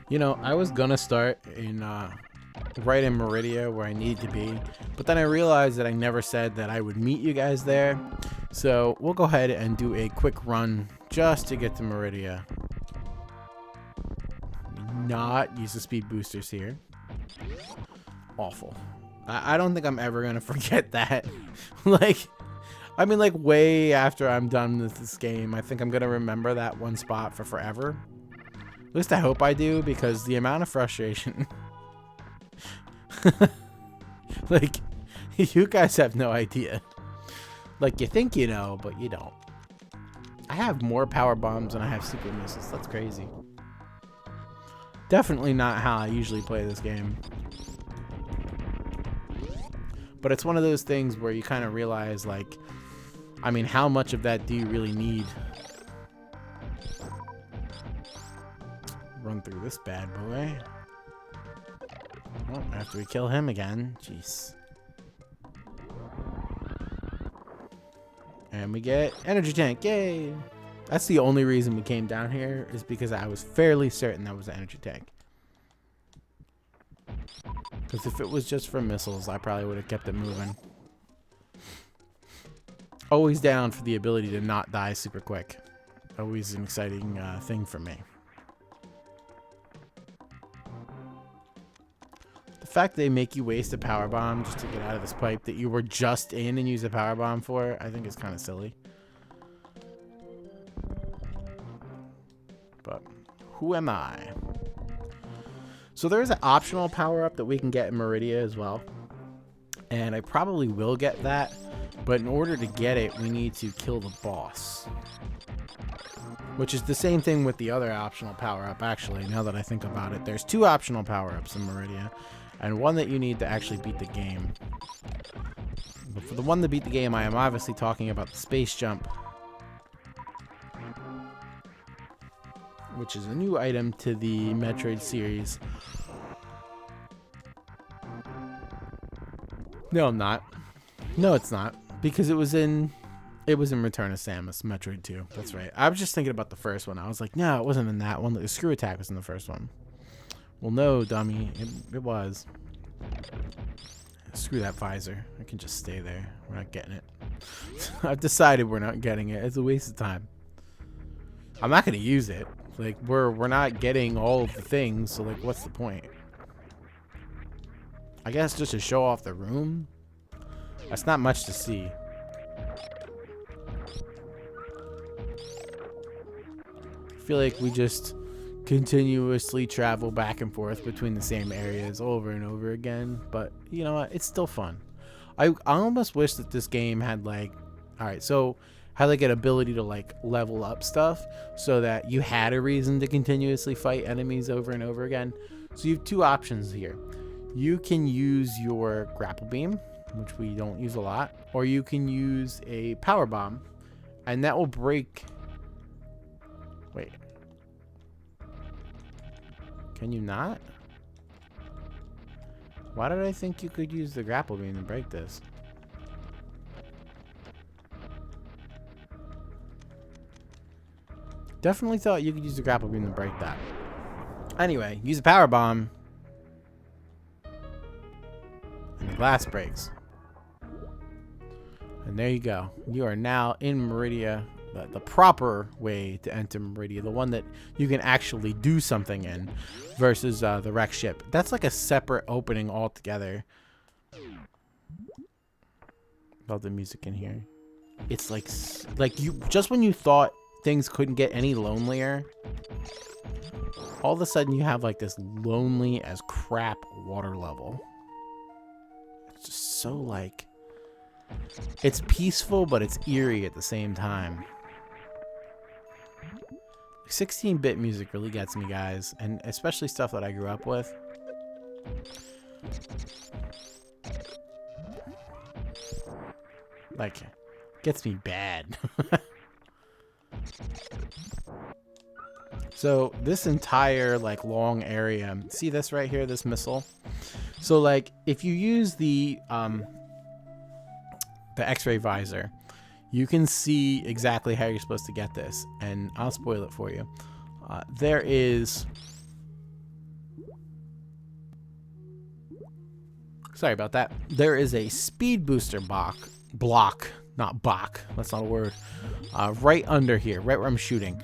You know, I was gonna start in right in Maridia where I needed to be, but then I realized that I never said that I would meet you guys there. So we'll go ahead and do a quick run just to get to Maridia. Not use the speed boosters here. Awful. I don't think I'm ever gonna forget that. Like, I mean, like way after I'm done with this game, I think I'm gonna remember that one spot for forever. At least I hope I do, because the amount of frustration. Like, you guys have no idea. Like, you think you know, but you don't. I have more power bombs than I have super missiles. That's crazy. Definitely not how I usually play this game. But it's one of those things where you kind of realize, like, I mean, how much of that do you really need? Run through this bad boy. Oh, after we kill him again. Jeez. And we get energy tank. Yay! That's the only reason we came down here, is because I was fairly certain that was an energy tank. Because if it was just for missiles, I probably would have kept it moving. Always down for the ability to not die super quick. Always an exciting thing for me. The fact they make you waste a power bomb just to get out of this pipe that you were just in and use a power bomb for, I think is kind of silly. But who am I? So there is an optional power up that we can get in Maridia as well. And I probably will get that. But in order to get it, we need to kill the boss. Which is the same thing with the other optional power up, actually, now that I think about it. There's two optional power ups in Maridia. And one that you need to actually beat the game. But for the one to beat the game, I am obviously talking about the space jump. Which is a new item to the Metroid series. No, I'm not. No, it's not. Because it was in Return of Samus, Metroid 2. That's right. I was just thinking about the first one. I was like, no, it wasn't in that one. The screw attack was in the first one. Well, no, dummy. It was. Screw that visor. I can just stay there. We're not getting it. I've decided we're not getting it. It's a waste of time. I'm not going to use it. Like, we're not getting all of the things, so, like, what's the point? I guess just to show off the room? That's not much to see. I feel like we just continuously travel back and forth between the same areas over and over again, but you know what? It's still fun. I almost wish that this game had, like, alright, so had like an ability to like level up stuff so that you had a reason to continuously fight enemies over and over again. So you have two options here. You can use your grapple beam, which we don't use a lot, or you can use a power bomb, and that will break. Wait, can you not? Why did I think you could use the grapple beam to break this? Definitely thought you could use the grapple beam to break that. Anyway, use a power bomb. And the glass breaks. And there you go. You are now in Maridia. The proper way to enter Maridia. The one that you can actually do something in. Versus the wreck ship. That's like a separate opening altogether. Love the music in here. It's like you just when you thought things couldn't get any lonelier, all of a sudden you have like this lonely as crap water level. It's just so like, it's peaceful but it's eerie at the same time. 16-bit music really gets me, guys, and especially stuff that I grew up with. Like, gets me bad. So this entire like long area, see this right here, this missile? So like if you use the X-ray visor, you can see exactly how you're supposed to get this, and I'll spoil it for you. There is Sorry about that. There is a speed booster block, not Bach, that's not a word, right under here, right where I'm shooting.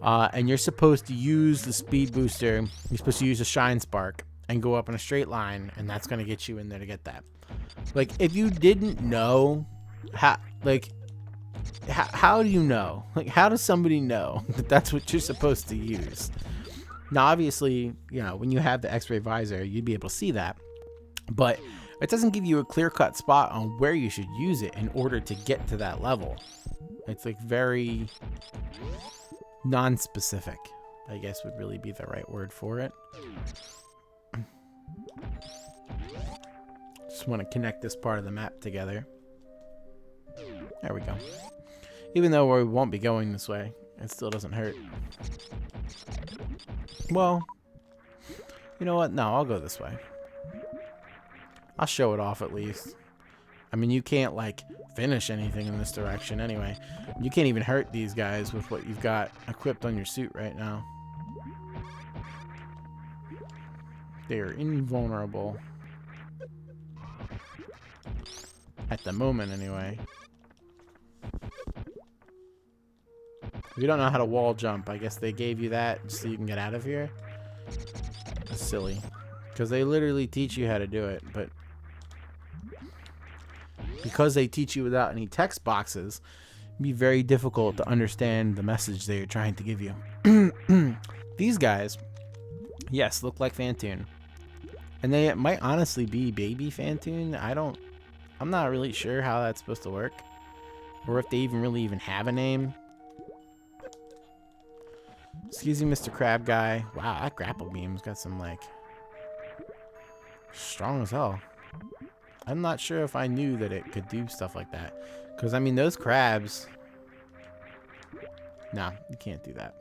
And you're supposed to use the speed booster, you're supposed to use a shine spark and go up in a straight line, and that's going to get you in there to get that. Like, if you didn't know, how do you know? Like, how does somebody know that that's what you're supposed to use? Now, obviously, you know, when you have the X-ray visor, you'd be able to see that, but it doesn't give you a clear-cut spot on where you should use it in order to get to that level. It's like very non-specific, I guess would really be the right word for it. Just want to connect this part of the map together. There we go. Even though we won't be going this way, it still doesn't hurt. Well, you know what? No, I'll go this way. I'll show it off at least. I mean, you can't, like, finish anything in this direction anyway. You can't even hurt these guys with what you've got equipped on your suit right now. They are invulnerable. At the moment, anyway. If you don't know how to wall jump, I guess they gave you that just so you can get out of here. That's silly. Because they literally teach you how to do it, but because they teach you without any text boxes, it'd be very difficult to understand the message they're trying to give you. These guys, yes, look like Phantoon. And they might honestly be baby Phantoon. I'm not really sure how that's supposed to work. Or if they even have a name. Excuse me, Mr. Crab Guy. Wow, that grapple beam's got some, like, strong as hell. I'm not sure if I knew that it could do stuff like that. Because, I mean, those crabs... No, you can't do that.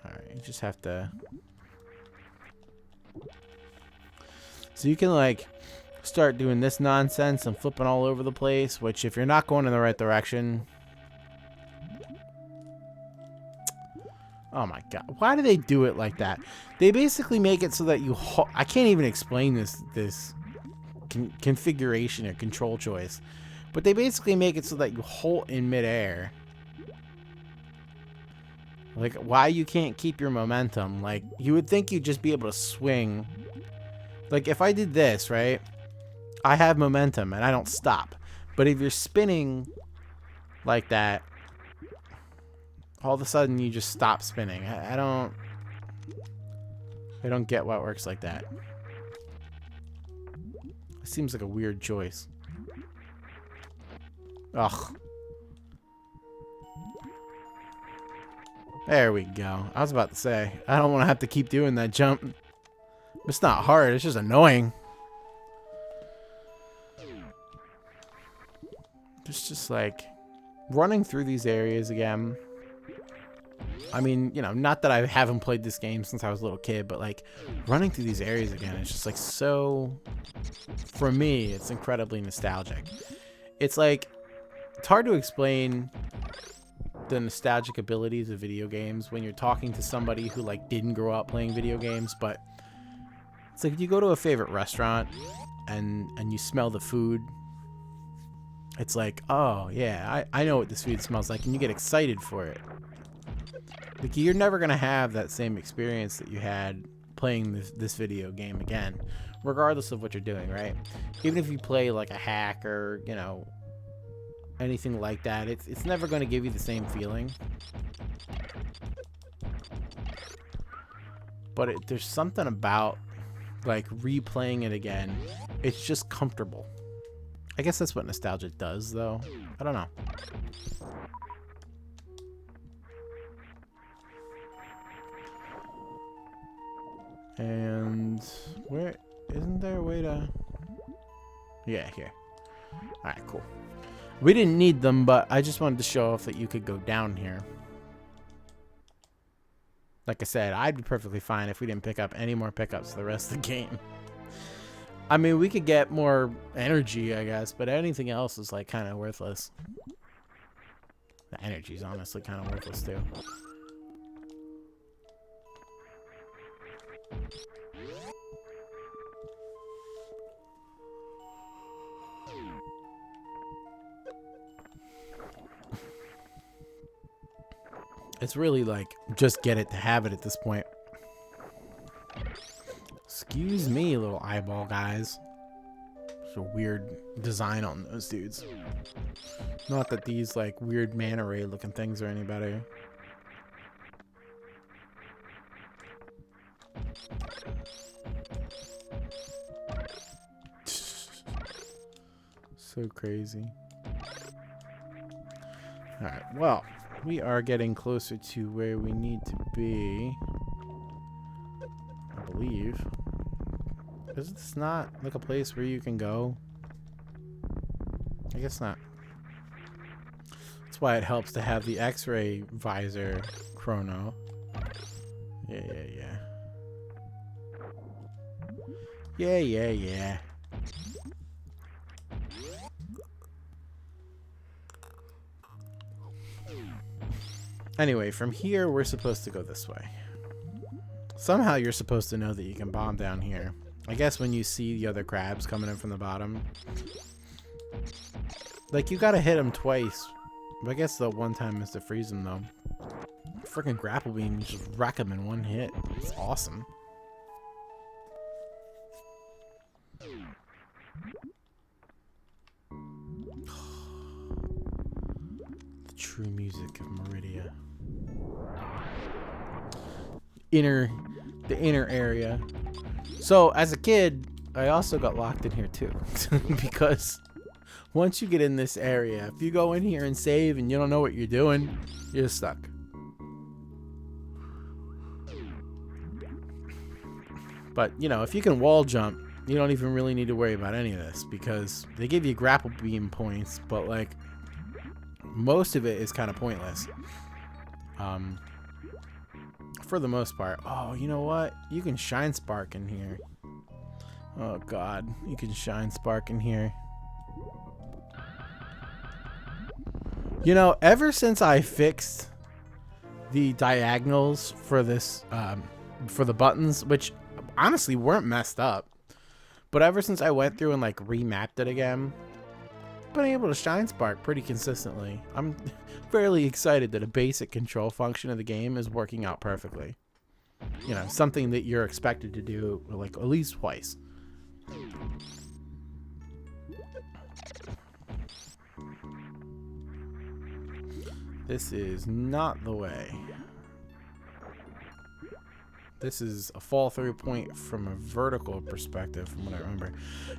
Alright, you just have to... So you can, like, start doing this nonsense and flipping all over the place, which if you're not going in the right direction... Oh my god. Why do they do it like that? They basically make it so that you... I can't even explain this configuration or control choice. But they basically make it so that you halt in midair. Like, why you can't keep your momentum. Like, you would think you'd just be able to swing. Like, if I did this, right? I have momentum and I don't stop. But if you're spinning like that, all of a sudden you just stop spinning. I don't get why it works like that. It seems like a weird choice. Ugh. There we go. I was about to say, I don't want to have to keep doing that jump. It's not hard, it's just annoying. It's just like running through these areas again. I mean, you know, not that I haven't played this game since I was a little kid, but like running through these areas again, it's just like so, for me, it's incredibly nostalgic. It's like, it's hard to explain the nostalgic abilities of video games when you're talking to somebody who like didn't grow up playing video games, but it's like if you go to a favorite restaurant and you smell the food, it's like, oh yeah, I know what this food smells like, and you get excited for it. Like, you're never gonna have that same experience that you had playing this video game again, regardless of what you're doing, right? Even if you play like a hack or, you know, anything like that, it's never going to give you the same feeling. But there's something about like replaying it again. It's just comfortable. I guess that's what nostalgia does, though. I don't know. And where isn't there a way to... Yeah, here. Alright, cool. We didn't need them, but I just wanted to show off that you could go down here. Like I said, I'd be perfectly fine if we didn't pick up any more pickups the rest of the game. I mean, we could get more energy, I guess, but anything else is like kind of worthless. The energy's honestly kind of worthless too. It's really like just get it to have it at this point. Excuse me, little eyeball guys. There's a weird design on those dudes. Not that these like weird manta ray looking things are any better. So crazy. Alright, well, we are getting closer to where we need to be. I believe. Is this not like a place where you can go? I guess not. That's why it helps to have the X-ray visor chrono. Yeah. Yeah. Anyway, from here, we're supposed to go this way. Somehow you're supposed to know that you can bomb down here. I guess when you see the other crabs coming in from the bottom. Like, you gotta hit them twice. But I guess the one time is to freeze them, though. Freaking grapple beam, you just wreck them in one hit. It's awesome. The true music of Maridia. The inner area. So as a kid, I also got locked in here too. Because once you get in this area, if you go in here and save and you don't know what you're doing, you're stuck. But, you know, if you can wall jump, you don't even really need to worry about any of this because they give you grapple beam points, but like most of it is kind of pointless. For the most part. Oh, you know what? You can shine spark in here. Oh god, you can shine spark in here. You know, ever since I fixed the diagonals for this, for the buttons, which honestly weren't messed up, but ever since I went through and like remapped it again, I've been able to shine spark pretty consistently. I'm fairly excited that a basic control function of the game is working out perfectly. You know, something that you're expected to do like at least twice. This is not the way. This is a fall through point from a vertical perspective from what I remember.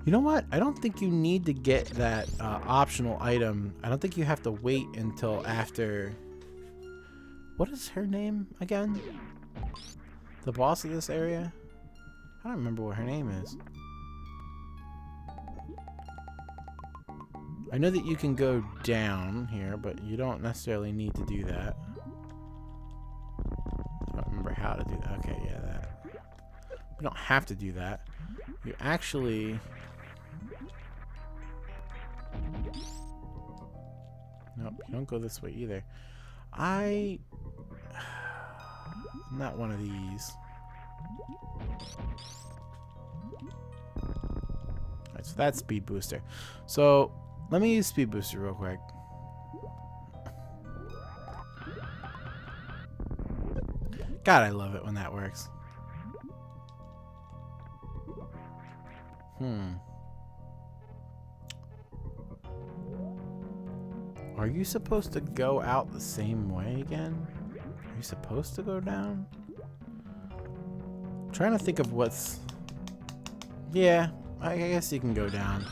You know what? I don't think you need to get that optional item. I don't think you have to wait until after... What is her name again? The boss of this area? I don't remember what her name is. I know that you can go down here, but you don't necessarily need to do that. I don't remember how to do that. Okay, yeah, that. You don't have to do that. You actually... Nope, you don't go this way either. I'm not one of these. Alright, so that's speed booster. So, let me use speed booster real quick. God, I love it when that works. Are you supposed to go out the same way again? Are you supposed to go down? I'm trying to think of what's... Yeah, I guess you can go down.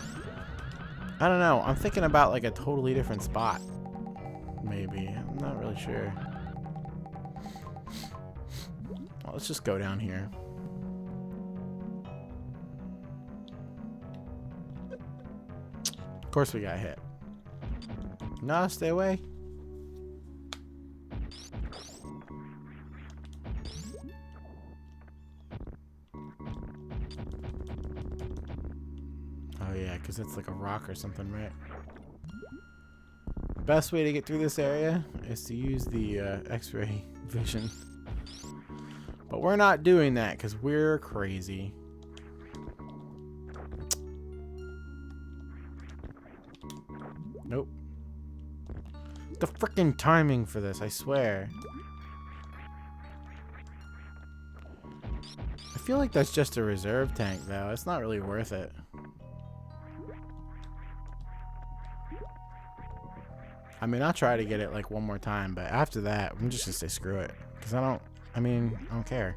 I don't know. I'm thinking about like a totally different spot. Maybe. I'm not really sure. Well, let's just go down here. Of course we got hit. No, stay away. Oh yeah, because it's like a rock or something, right? Best way to get through this area is to use the X-ray vision. But we're not doing that because we're crazy. Nope. The freaking timing for this, I swear. I feel like that's just a reserve tank, though. It's not really worth it. I mean, I'll try to get it like one more time, but after that, I'm just gonna say screw it. Because I don't care.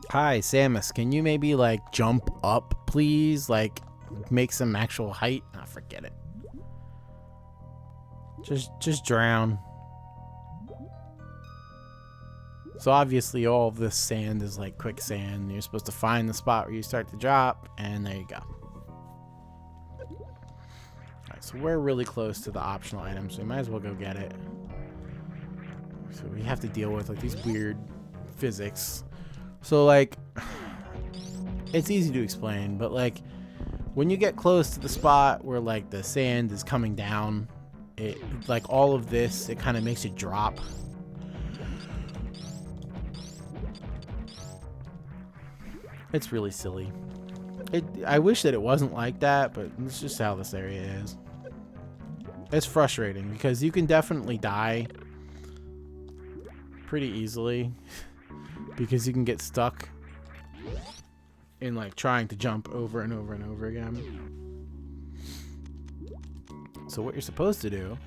Hi, Samus. Can you maybe like jump up, please? Like, make some actual height? Ah, forget it. Just drown. So obviously all of this sand is like quicksand. You're supposed to find the spot where you start to drop, and there you go. Alright, so we're really close to the optional items, so we might as well go get it. So we have to deal with like these weird physics. So like, it's easy to explain, but like when you get close to the spot where like the sand is coming down, it like all of this, it kind of makes it drop. It's really silly. I wish that it wasn't like that, but it's just how this area is. It's frustrating because you can definitely die pretty easily because you can get stuck in like trying to jump over and over and over again. So what you're supposed to do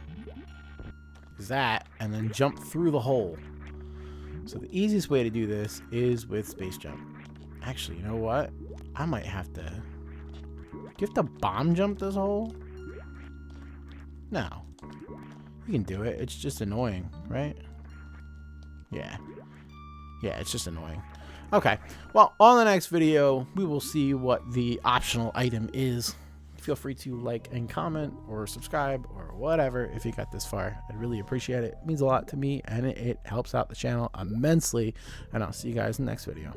is that, and then jump through the hole. So the easiest way to do this is with space jump. Actually, you know what? I might have to... Do you have to bomb jump this hole? No. You can do it. It's just annoying, right? Yeah. Yeah, it's just annoying. Okay. Well, on the next video, we will see what the optional item is. Feel free to like and comment or subscribe or whatever if you got this far. I'd really appreciate it. It means a lot to me, and it helps out the channel immensely. And I'll see you guys in the next video.